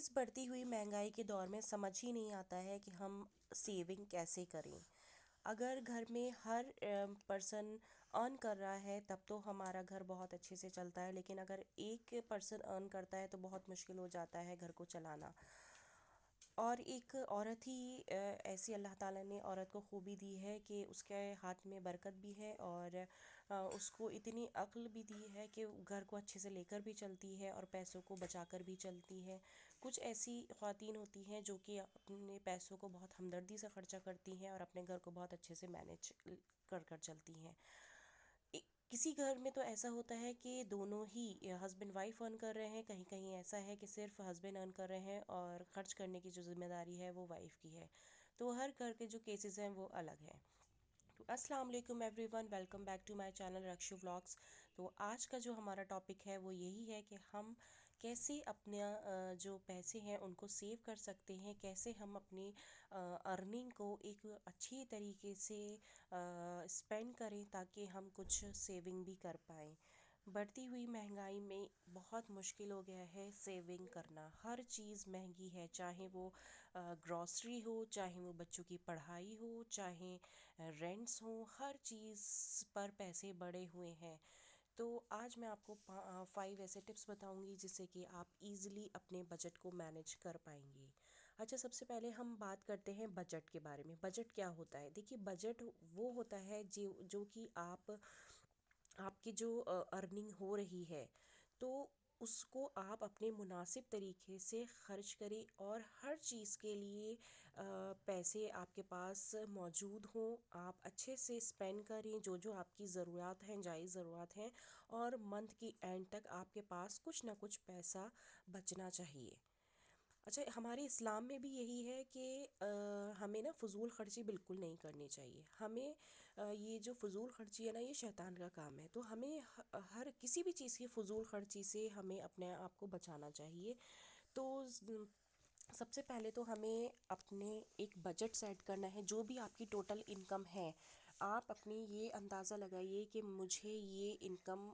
इस बढ़ती हुई महंगाई के दौर में समझ ही नहीं आता है कि हम सेविंग कैसे करें। अगर घर में हर पर्सन अर्न कर रहा है तब तो हमारा घर बहुत अच्छे से चलता है, लेकिन अगर एक पर्सन अर्न करता है तो बहुत मुश्किल हो जाता है घर को चलाना। और एक औरत ही ऐसी अल्लाह ताला ने औरत को खूबी दी है कि उसके हाथ में बरकत भी है और उसको इतनी अक्ल भी दी है कि वो घर को अच्छे से लेकर भी चलती है और पैसों को बचा कर भी चलती है। कुछ ऐसी ख़वातीन होती हैं जो कि अपने पैसों को बहुत हमदर्दी से ख़र्चा करती हैं और अपने घर को बहुत अच्छे से मैनेज कर कर चलती हैं। किसी घर में तो ऐसा होता है कि दोनों ही हस्बैंड वाइफ अर्न कर रहे हैं, कहीं कहीं ऐसा है कि सिर्फ हस्बैंड अर्न कर रहे हैं और ख़र्च करने की जो ज़िम्मेदारी है वो वाइफ की है। तो हर घर के जो केसेस हैं वो अलग हैं। तो अस्सलाम वालेकुम everyone, welcome back to my channel Rakshu vlogs. तो आज का जो हमारा टॉपिक है वो यही है कि हम कैसे अपने जो पैसे हैं उनको सेव कर सकते हैं, कैसे हम अपनी अर्निंग को एक अच्छी तरीके से स्पेंड करें ताकि हम कुछ सेविंग भी कर पाएँ। बढ़ती हुई महंगाई में बहुत मुश्किल हो गया है सेविंग करना। हर चीज़ महंगी है, चाहे वो ग्रॉसरी हो, चाहे वो बच्चों की पढ़ाई हो, चाहे रेंट्स हो, हर चीज़ पर पैसे बढ़े हुए हैं। तो आज मैं आपको 5 ऐसे टिप्स बताऊंगी जिससे कि आप इजीली अपने बजट को मैनेज कर पाएंगे। अच्छा, सबसे पहले हम बात करते हैं बजट के बारे में। बजट क्या होता है? देखिए, बजट वो होता है जो जो कि आपकी जो अर्निंग हो रही है तो उसको आप अपने मुनासिब तरीके से खर्च करें और हर चीज़ के लिए पैसे आपके पास मौजूद हों। आप अच्छे से स्पेंड करें जो जो आपकी ज़रूरत हैं, जायज़ ज़रूरत हैं, और मंथ की एंड तक आपके पास कुछ ना कुछ पैसा बचना चाहिए। अच्छा, हमारे इस्लाम में भी यही है कि हमें ना फ़ुज़ूल ख़र्ची बिल्कुल नहीं करनी चाहिए। हमें ये जो फ़ुज़ूल ख़र्ची है ना, ये शैतान का काम है। तो हमें हर किसी भी चीज़ की फ़ुज़ूल ख़र्ची से हमें अपने आप को बचाना चाहिए। तो सबसे पहले तो हमें अपने एक बजट सेट करना है। जो भी आपकी टोटल इनकम है, आप अपनी ये अंदाज़ा लगाइए कि मुझे ये इनकम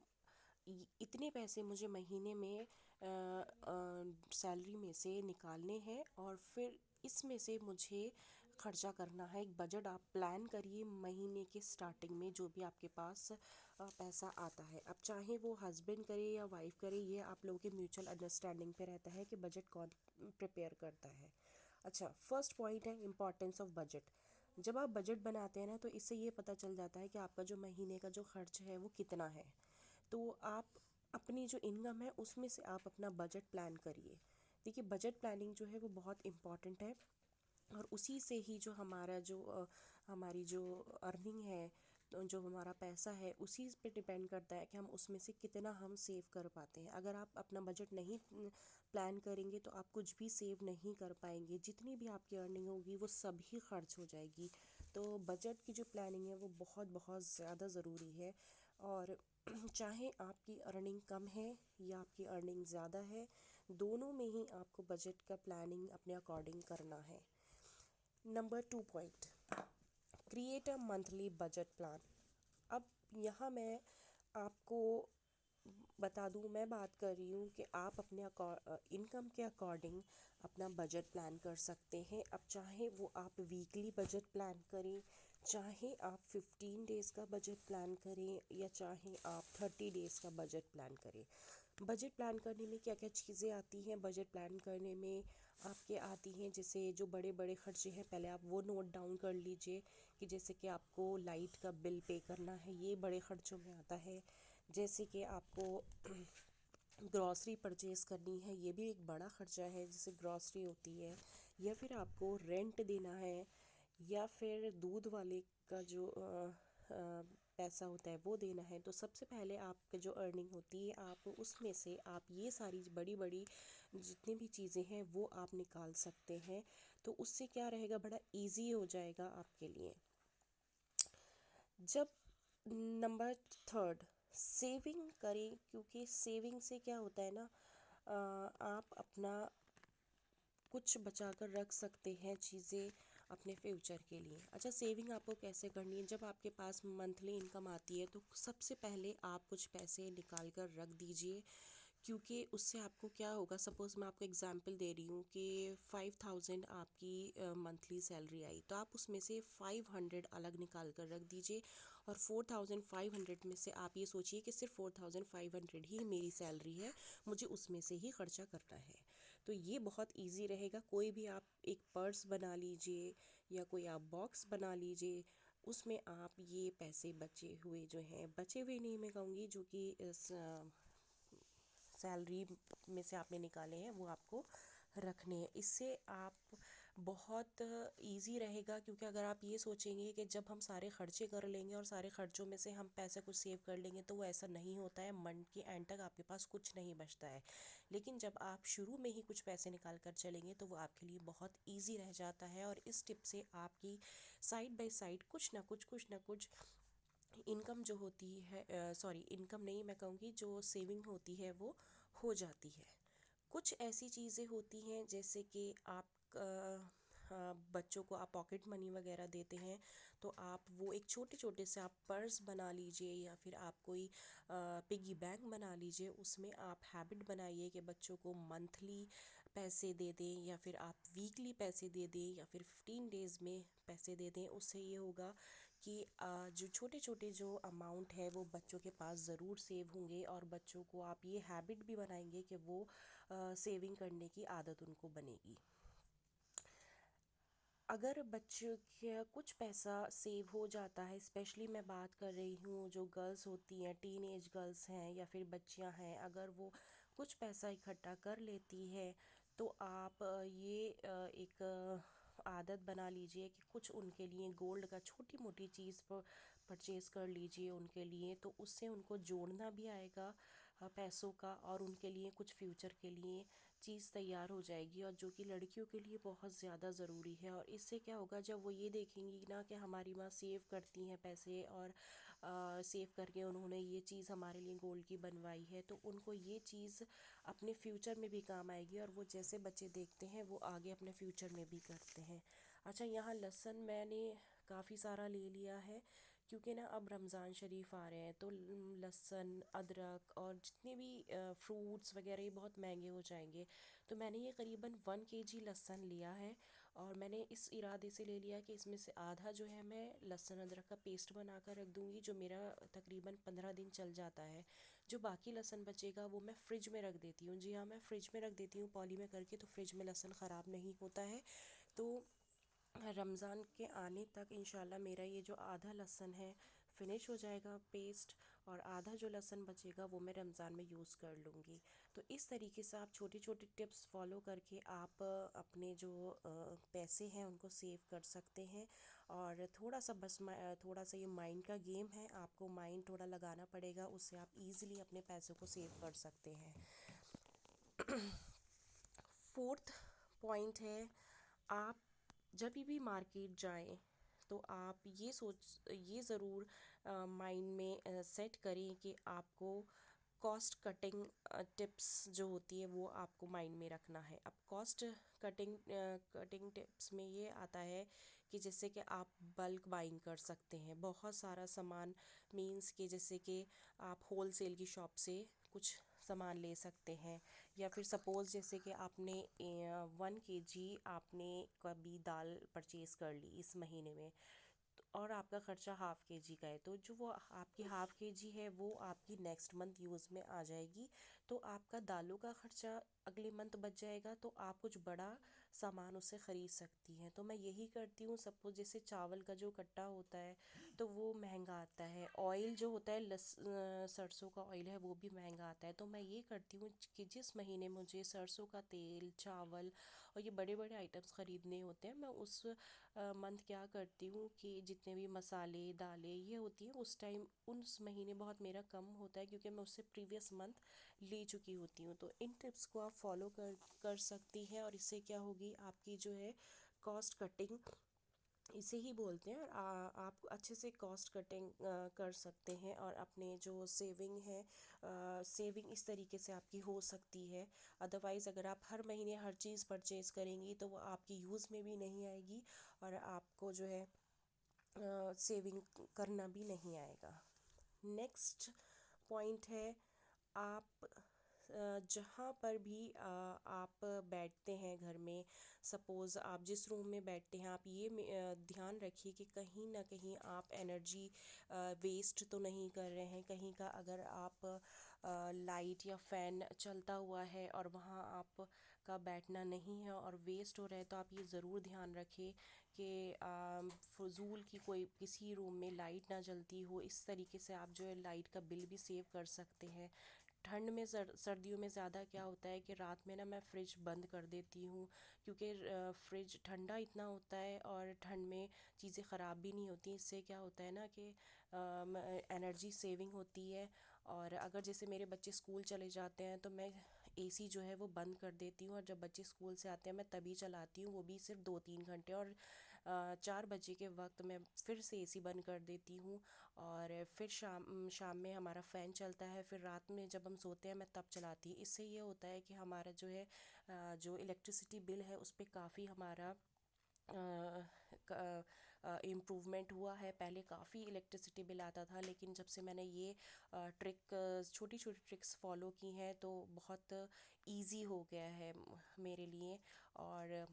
इतने पैसे मुझे महीने में सैलरी में से निकालने हैं और फिर इसमें से मुझे खर्चा करना है। एक बजट आप प्लान करिए महीने के स्टार्टिंग में, जो भी आपके पास पैसा आता है। अब चाहे वो हस्बैंड करे या वाइफ करे, ये आप लोगों के म्यूचुअल अंडरस्टैंडिंग पे रहता है कि बजट कौन प्रिपेयर करता है। अच्छा, फर्स्ट पॉइंट है इम्पॉर्टेंस ऑफ बजट। जब आप बजट बनाते हैं ना, तो इससे ये पता चल जाता है कि आपका जो महीने का जो खर्च है वो कितना है। तो आप अपनी जो इनकम है उसमें से आप अपना बजट प्लान करिए। देखिए, बजट प्लानिंग जो है वो बहुत इम्पॉर्टेंट है और उसी से ही जो हमारी जो अर्निंग है, तो जो हमारा पैसा है उसी पे डिपेंड करता है कि हम उसमें से कितना हम सेव कर पाते हैं। अगर आप अपना बजट नहीं प्लान करेंगे तो आप कुछ भी सेव नहीं कर पाएंगे। जितनी भी आपकी अर्निंग होगी वो सभी खर्च हो जाएगी। तो बजट की जो प्लानिंग है वो बहुत बहुत ज़्यादा ज़रूरी है। और चाहे आपकी अर्निंग कम है या आपकी अर्निंग ज़्यादा है, दोनों में ही आपको बजट का प्लानिंग अपने अकॉर्डिंग करना है। Number 2 point, create a monthly budget plan. अब यहाँ मैं आपको बता दूँ, मैं बात कर रही हूँ कि आप अपने इनकम के अकॉर्डिंग अपना बजट प्लान कर सकते हैं। अब चाहे वो आप वीकली बजट प्लान करें, चाहे आप 15 डेज़ का बजट प्लान करें, या चाहे आप 30 डेज़ का बजट प्लान करें। बजट प्लान करने में क्या क्या चीज़ें आती हैं? बजट प्लान करने में आपके आती हैं जैसे जो बड़े बड़े खर्चे हैं, पहले आप वो नोट डाउन कर लीजिए कि जैसे कि आपको लाइट का बिल पे करना है, ये बड़े खर्चों में आता है। जैसे कि आपको ग्रॉसरी परचेज़ करनी है, ये भी एक बड़ा खर्चा है, जैसे ग्रॉसरी होती है। या फिर आपको रेंट देना है, या फिर दूध वाले का जो पैसा होता है वो देना है। तो सबसे पहले आपका जो अर्निंग होती है, आप उसमें से आप ये सारी बड़ी बड़ी जितनी भी चीज़ें हैं वो आप निकाल सकते हैं। तो उससे क्या रहेगा, बड़ा इजी हो जाएगा आपके लिए। जब नंबर थर्ड, सेविंग करें, क्योंकि सेविंग से क्या होता है ना, आप अपना कुछ बचा कर रख सकते हैं चीज़ें अपने फ्यूचर के लिए। अच्छा, सेविंग आपको कैसे करनी है? जब आपके पास मंथली इनकम आती है तो सबसे पहले आप कुछ पैसे निकाल कर रख दीजिए, क्योंकि उससे आपको क्या होगा, सपोज़ मैं आपको एग्जांपल दे रही हूँ कि 5,000 आपकी मंथली सैलरी आई, तो आप उसमें से 500 अलग निकाल कर रख दीजिए, और 4,500 में से आप ये सोचिए कि सिर्फ 4,500 ही मेरी सैलरी है, मुझे उसमें से ही खर्चा करना है। तो ये बहुत इजी रहेगा। कोई भी आप एक पर्स बना लीजिए या कोई आप बॉक्स बना लीजिए, उसमें आप ये पैसे बचे हुए जो हैं, बचे हुए नहीं मैं कहूँगी, जो कि इस सैलरी में से आपने निकाले हैं, वो आपको रखने हैं। इससे आप बहुत इजी रहेगा, क्योंकि अगर आप ये सोचेंगे कि जब हम सारे खर्चे कर लेंगे और सारे खर्चों में से हम पैसे कुछ सेव कर लेंगे, तो वो ऐसा नहीं होता है। मंथ के एंड तक आपके पास कुछ नहीं बचता है। लेकिन जब आप शुरू में ही कुछ पैसे निकाल कर चलेंगे, तो वो आपके लिए बहुत ईजी रह जाता है, और इस टिप से आपकी साइड बाय साइड कुछ ना कुछ इनकम जो होती है, सॉरी इनकम नहीं, मैं कहूँगी जो सेविंग होती है वो हो जाती है। कुछ ऐसी चीज़ें होती हैं जैसे कि आप बच्चों को आप पॉकेट मनी वगैरह देते हैं, तो आप वो एक छोटे छोटे से आप पर्स बना लीजिए, या फिर आप कोई पिगी बैंक बना लीजिए। उसमें आप हैबिट बनाइए कि बच्चों को मंथली पैसे दे दें, या फिर आप वीकली पैसे दे दें, या फिर 15 डेज़ में पैसे दे दें। उससे ये होगा कि जो छोटे छोटे जो अमाउंट है वो बच्चों के पास ज़रूर सेव होंगे, और बच्चों को आप ये हैबिट भी बनाएंगे कि वो सेविंग करने की आदत उनको बनेगी। अगर बच्चों का कुछ पैसा सेव हो जाता है, स्पेशली मैं बात कर रही हूँ जो गर्ल्स होती हैं, टीन एज गर्ल्स हैं या फिर बच्चियाँ हैं, अगर वो कुछ पैसा इकट्ठा कर लेती है, तो आप एक आदत बना लीजिए कि कुछ उनके लिए गोल्ड का छोटी मोटी चीज़ पर परचेज़ कर लीजिए उनके लिए। तो उससे उनको जोड़ना भी आएगा पैसों का, और उनके लिए कुछ फ्यूचर के लिए चीज़ तैयार हो जाएगी, और जो कि लड़कियों के लिए बहुत ज़्यादा ज़रूरी है। और इससे क्या होगा, जब वो ये देखेंगी ना कि हमारी माँ सेव करती हैं पैसे, और सेव करके उन्होंने ये चीज़ हमारे लिए गोल्ड की बनवाई है, तो उनको ये चीज़ अपने फ्यूचर में भी काम आएगी, और वो जैसे बच्चे देखते हैं वो आगे अपने फ्यूचर में भी करते हैं। अच्छा, यहाँ लहसुन मैंने काफ़ी सारा ले लिया है, क्योंकि ना अब रमज़ान शरीफ आ रहे हैं, तो लहसुन, अदरक और जितने भी फ्रूट्स वगैरह ये बहुत महंगे हो जाएंगे। तो मैंने ये करीबन 1 kg लहसुन लिया है, और मैंने इस इरादे से ले लिया कि इसमें से आधा जो है मैं लहसुन अदरक का पेस्ट बना कर रख दूँगी, जो मेरा तकरीबन 15 दिन चल जाता है। जो बाकी लहसुन बचेगा वो मैं फ़्रिज में रख देती हूँ। जी हाँ, मैं फ़्रिज में रख देती हूँ पॉली में करके, तो फ्रिज में लहसुन ख़राब नहीं होता है। तो रमज़ान के आने तक इंशाल्लाह मेरा ये जो आधा लहसुन है फिनिश हो जाएगा पेस्ट, और आधा जो लहसुन बचेगा वो मैं रमज़ान में यूज़ कर लूँगी। तो इस तरीके से आप छोटी छोटी टिप्स फॉलो करके आप अपने जो पैसे हैं उनको सेव कर सकते हैं। और थोड़ा सा बस थोड़ा सा ये माइंड का गेम है, आपको माइंड थोड़ा लगाना पड़ेगा, उससे आप इजीली अपने पैसों को सेव कर सकते हैं। फोर्थ पॉइंट है, आप जब भी मार्केट जाएं, तो आप ये ज़रूर माइंड में सेट करें कि आपको कॉस्ट कटिंग टिप्स जो होती है वो आपको माइंड में रखना है। अब कॉस्ट कटिंग टिप्स में ये आता है कि जैसे कि आप बल्क बाइंग कर सकते हैं, बहुत सारा सामान, मींस कि जैसे कि आप होल सेल की शॉप से कुछ सामान ले सकते हैं। या फिर सपोज़ जैसे कि आपने 1 kg आपने कभी दाल परचेज़ कर ली इस महीने में, और आपका खर्चा ½ kg का है, तो जो वो आपकी ½ kg है वो आपकी नेक्स्ट मंथ यूज़ में आ जाएगी। तो आपका दालों का खर्चा अगले मंथ बच जाएगा, तो आप कुछ बड़ा सामान उससे ख़रीद सकती हैं। तो मैं यही करती हूँ। सपोज जैसे चावल का जो कट्टा होता है तो वो महंगा आता है, ऑयल जो होता है सरसों का ऑयल है वो भी महंगा आता है। तो मैं ये करती हूँ कि जिस महीने मुझे सरसों का तेल, चावल और ये बड़े बड़े आइटम्स ख़रीदने होते हैं, मैं उस मंथ क्या करती हूँ कि जितने भी मसाले, दालें ये होती हैं उस टाइम उस महीने बहुत मेरा कम होता है, क्योंकि मैं उससे प्रीवियस मंथ ले चुकी होती हूँ। तो इन टिप्स को आप फॉलो कर सकती हैं, और इससे क्या होगी, आपकी जो है कॉस्ट कटिंग इसे ही बोलते हैं, और आप अच्छे से कॉस्ट कटिंग कर सकते हैं, और अपने जो सेविंग है, सेविंग इस तरीके से आपकी हो सकती है। अदरवाइज़ अगर आप हर महीने हर चीज़ परचेज़ करेंगी तो वो आपकी यूज़ में भी नहीं आएगी, और आपको जो है सेविंग करना भी नहीं आएगा। नेक्स्ट पॉइंट है, आप जहाँ पर भी आप बैठते हैं घर में, सपोज़ आप जिस रूम में बैठते हैं, आप ये ध्यान रखिए कि कहीं ना कहीं आप एनर्जी वेस्ट तो नहीं कर रहे हैं। कहीं का अगर आप लाइट या फैन चलता हुआ है और वहाँ आप का बैठना नहीं है और वेस्ट हो रहा है, तो आप ये ज़रूर ध्यान रखें कि फजूल की कोई किसी रूम में लाइट ना जलती हो। इस तरीके से आप जो है लाइट का बिल भी सेव कर सकते हैं। ठंड में सर्दियों में ज़्यादा क्या होता है कि रात में ना मैं फ्रिज बंद कर देती हूँ, क्योंकि फ्रिज ठंडा इतना होता है और ठंड में चीज़ें ख़राब भी नहीं होती। इससे क्या होता है ना कि एनर्जी सेविंग होती है। और अगर जैसे मेरे बच्चे स्कूल चले जाते हैं तो मैं एसी जो है वो बंद कर देती हूँ, और जब बच्चे स्कूल से आते हैं मैं तभी चलाती हूँ, वो भी सिर्फ 2-3 घंटे। और 4 बजे के वक्त मैं फिर से एसी बंद कर देती हूँ। और फिर शाम शाम में हमारा फ़ैन चलता है, फिर रात में जब हम सोते हैं मैं तब चलाती। इससे ये होता है कि हमारा जो है जो इलेक्ट्रिसिटी बिल है उस पे काफ़ी हमारा इम्प्रूवमेंट हुआ है। पहले काफ़ी इलेक्ट्रिसिटी बिल आता था, लेकिन जब से मैंने ये ट्रिक छोटी छोटी ट्रिक्स फॉलो की हैं तो बहुत इजी हो गया है मेरे लिए। और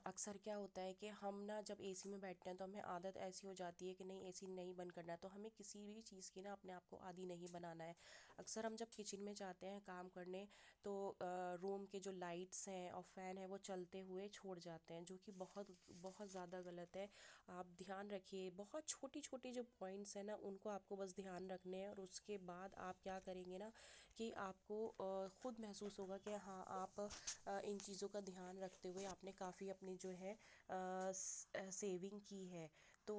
अक्सर क्या होता है कि हम ना जब एसी में बैठते हैं तो हमें आदत ऐसी हो जाती है कि नहीं, एसी नहीं बंद करना है। तो हमें किसी भी चीज़ की ना अपने आप को आदी नहीं बनाना है। अक्सर हम जब किचन में जाते हैं काम करने, तो रूम के जो लाइट्स हैं और फ़ैन है वो चलते हुए छोड़ जाते हैं, जो कि बहुत बहुत ज़्यादा गलत है। आप ध्यान रखिए, बहुत छोटी छोटी जो पॉइंट्स हैं ना उनको आपको बस ध्यान रखने हैं। और उसके बाद आप क्या करेंगे ना कि आपको खुद महसूस होगा कि हाँ, आप इन चीज़ों का ध्यान रखते हुए आपने काफ़ी अपनी जो है सेविंग की है। तो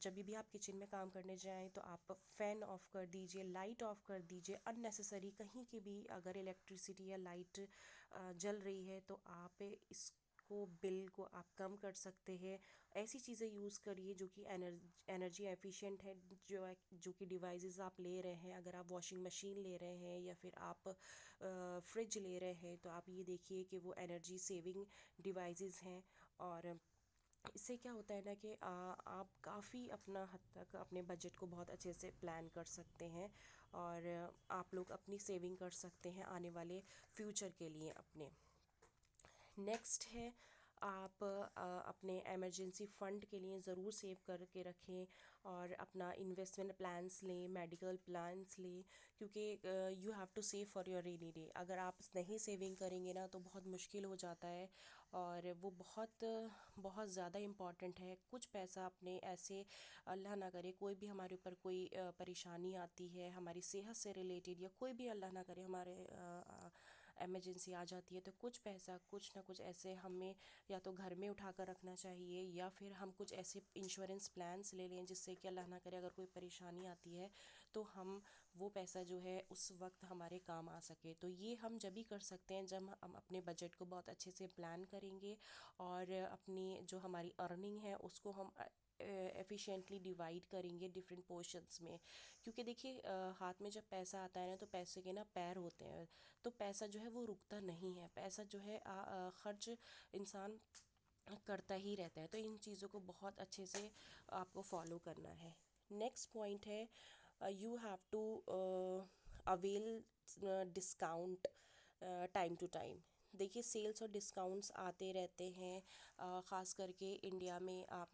जब भी आप किचन में काम करने जाएं तो आप फ़ैन ऑफ कर दीजिए, लाइट ऑफ कर दीजिए। अननेसेसरी कहीं की भी अगर इलेक्ट्रिसिटी या लाइट जल रही है तो आप इसको बिल को आप कम कर सकते हैं। ऐसी चीज़ें यूज़ करिए जो कि एनर्जी एफिशिएंट है। जो कि डिवाइसेस आप ले रहे हैं, अगर आप वॉशिंग मशीन ले रहे हैं या फिर आप फ्रिज ले रहे हैं, तो आप ये देखिए कि वो एनर्जी सेविंग डिवाइसेस हैं। और इससे क्या होता है ना कि आप काफ़ी अपना हद तक अपने बजट को बहुत अच्छे से प्लान कर सकते हैं। और आप लोग अपनी सेविंग कर सकते हैं आने वाले फ्यूचर के लिए अपने। नेक्स्ट है, आप अपने इमरजेंसी फ़ंड के लिए ज़रूर सेव करके रखें और अपना इन्वेस्टमेंट प्लान्स लें, मेडिकल प्लान्स लें, क्योंकि you have to save for your rainy day. अगर आप नहीं सेविंग करेंगे ना तो बहुत मुश्किल हो जाता है, और वो बहुत बहुत ज़्यादा इम्पॉर्टेंट है। कुछ पैसा अपने ऐसे, अल्लाह ना करे कोई भी हमारे ऊपर कोई परेशानी आती है हमारी सेहत से रिलेटेड, या कोई भी अल्लाह ना करे हमारे इमरजेंसी आ जाती है, तो कुछ पैसा कुछ ना कुछ ऐसे हमें या तो घर में उठा कर रखना चाहिए, या फिर हम कुछ ऐसे इंश्योरेंस प्लान्स ले लें जिससे कि अल्लाह ना करे अगर कोई परेशानी आती है तो हम वो पैसा जो है उस वक्त हमारे काम आ सके। तो ये हम जब भी कर सकते हैं जब हम अपने बजट को बहुत अच्छे से प्लान करेंगे, और अपनी जो हमारी अर्निंग है उसको हम एफिशिएंटली डिवाइड करेंगे डिफरेंट पोर्शंस में। क्योंकि देखिए हाथ में जब पैसा आता है ना तो पैसे के ना पैर होते हैं। तो पैसा जो है वो रुकता नहीं है, पैसा जो है खर्च इंसान करता ही रहता है। तो इन चीज़ों को बहुत अच्छे से आपको फॉलो करना है। नेक्स्ट पॉइंट है, you have to avail discount time to time. देखिए सेल्स और डिस्काउंट्स आते रहते हैं, ख़ास करके इंडिया में आप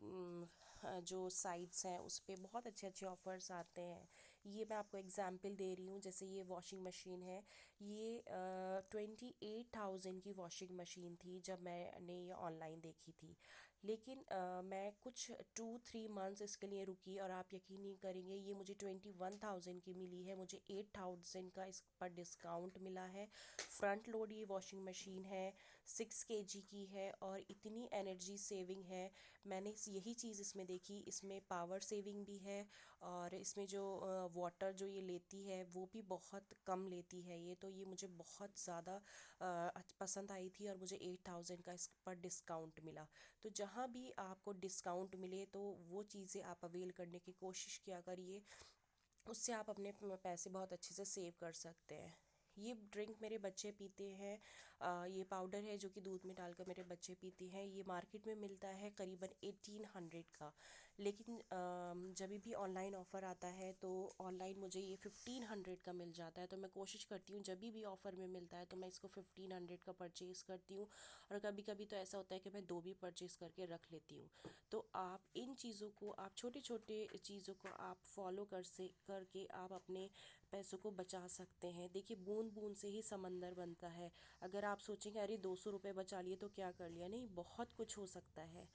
जो साइट्स हैं उस पे बहुत अच्छे अच्छे ऑफ़र्स आते हैं। ये मैं आपको एग्जांपल दे रही हूँ, जैसे ये वॉशिंग मशीन है। ये 28,000 की वॉशिंग मशीन थी जब मैंने ये ऑनलाइन देखी थी। लेकिन मैं कुछ 2-3 मंथ्स इसके लिए रुकी, और आप यकीन नहीं करेंगे ये मुझे 21,000 की मिली है। मुझे 8,000 का इस पर डिस्काउंट मिला है। फ्रंट लोड ये वॉशिंग मशीन है, 6 kg की है, और इतनी एनर्जी सेविंग है। मैंने यही चीज़ इसमें देखी, इसमें पावर सेविंग भी है, और इसमें जो वाटर जो ये लेती है वो भी बहुत कम लेती है ये। तो ये मुझे बहुत ज़्यादा पसंद आई थी, और मुझे 8,000 का इस पर डिस्काउंट मिला। तो जहाँ भी आपको डिस्काउंट मिले तो वो चीज़ें आप अवेल करने की कोशिश किया करिए, उससे आप अपने पैसे बहुत अच्छे से सेव कर सकते हैं। ये ड्रिंक मेरे बच्चे पीते हैं, ये पाउडर है जो कि दूध में डालकर मेरे बच्चे पीते हैं। ये मार्केट में मिलता है करीबन 1800 का, लेकिन जब भी ऑनलाइन ऑफ़र आता है तो ऑनलाइन मुझे ये 1500 का मिल जाता है, तो मैं कोशिश करती हूँ जब भी ऑफ़र में मिलता है तो मैं इसको 1500 का परचेज़ करती हूँ। और कभी कभी तो ऐसा होता है कि मैं दो भी परचेज़ करके रख लेती हूँ। तो आप इन चीज़ों को, आप छोटे छोटे चीज़ों को आप फॉलो करके आप अपने पैसों को बचा सकते हैं। देखिए, बूंद बूंद से ही समंदर बनता है। अगर आप सोचेंगे अरे 200 रुपये बचा लिए तो क्या कर लिया, नहीं, बहुत कुछ हो सकता है।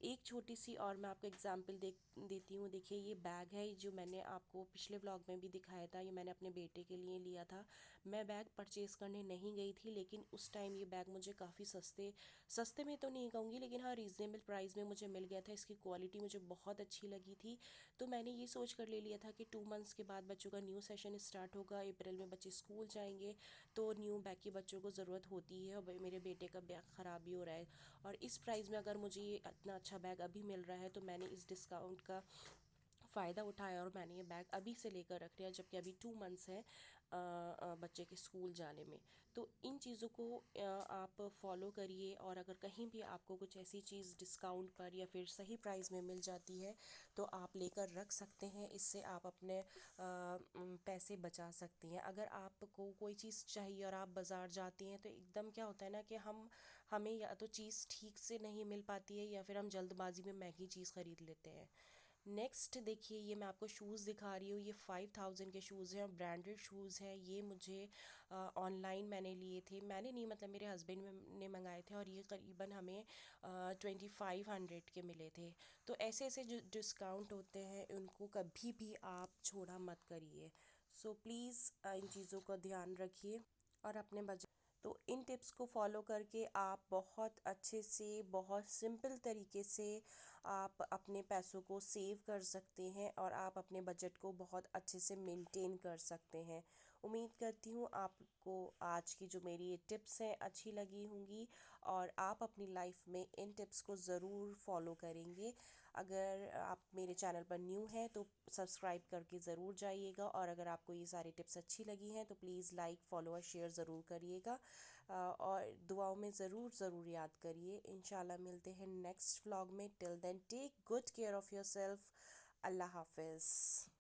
एक छोटी सी और मैं आपको एग्जांपल देती हूँ। देखिए, ये बैग है जो मैंने आपको पिछले व्लॉग में भी दिखाया था, ये मैंने अपने बेटे के लिए लिया था। मैं बैग परचेज़ करने नहीं गई थी, लेकिन उस टाइम ये बैग मुझे काफ़ी सस्ते सस्ते में तो नहीं कहूँगी, लेकिन हाँ, रीज़नेबल प्राइस में मुझे मिल गया था। इसकी क्वालिटी मुझे बहुत अच्छी लगी थी। तो मैंने ये सोच कर ले लिया था कि 2 मंथ्स के बाद बच्चों का न्यू सेशन स्टार्ट होगा, अप्रैल में बच्चे स्कूल जाएंगे, तो न्यू बैग की बच्चों को ज़रूरत होती है। और मेरे बेटे का बैग ख़राब भी हो रहा है, और इस प्राइस में अगर मुझे ये इतना अच्छा बैग अभी मिल रहा है तो मैंने इस डिस्काउंट का फ़ायदा उठाया और मैंने ये बैग अभी से लेकर रख लिया, जबकि अभी 2 मंथ्स हैं बच्चे के स्कूल जाने में। तो इन चीज़ों को आप फॉलो करिए, और अगर कहीं भी आपको कुछ ऐसी चीज़ डिस्काउंट पर या फिर सही प्राइस में मिल जाती है तो आप लेकर रख सकते हैं। इससे आप अपने पैसे बचा सकती हैं। अगर आपको कोई चीज़ चाहिए और आप बाज़ार जाती हैं तो एकदम क्या होता है ना कि हमें या तो चीज़ ठीक से नहीं मिल पाती है या फिर हम जल्दबाजी में महंगी चीज़ ख़रीद लेते हैं। नेक्स्ट देखिए, ये मैं आपको शूज़ दिखा रही हूँ। ये 5000 के शूज़ हैं और ब्रांडेड शूज़ हैं। ये मुझे ऑनलाइन मैंने लिए थे, मैंने नहीं, मतलब मेरे हस्बैंड ने मंगाए थे, और ये करीबन हमें 2500 के मिले थे। तो ऐसे ऐसे जो डिस्काउंट होते हैं उनको कभी भी आप छोड़ा मत करिए। सो प्लीज़ इन चीज़ों का ध्यान रखिए और अपने बजट। तो इन टिप्स को फॉलो करके आप बहुत अच्छे से, बहुत सिंपल तरीके से आप अपने पैसों को सेव कर सकते हैं और आप अपने बजट को बहुत अच्छे से मेंटेन कर सकते हैं। उम्मीद करती हूँ आपको आज की जो मेरी ये टिप्स हैं अच्छी लगी होंगी, और आप अपनी लाइफ में इन टिप्स को ज़रूर फॉलो करेंगे। अगर आप मेरे चैनल पर न्यू हैं तो सब्सक्राइब करके ज़रूर जाइएगा, और अगर आपको ये सारी टिप्स अच्छी लगी हैं तो प्लीज़ लाइक, फॉलो और शेयर ज़रूर करिएगा। और दुआओं में ज़रूर ज़रूर याद करिए। इंशाल्लाह मिलते हैं नेक्स्ट व्लॉग में। Till then take good care of yourself. अल्लाह हाफिज़।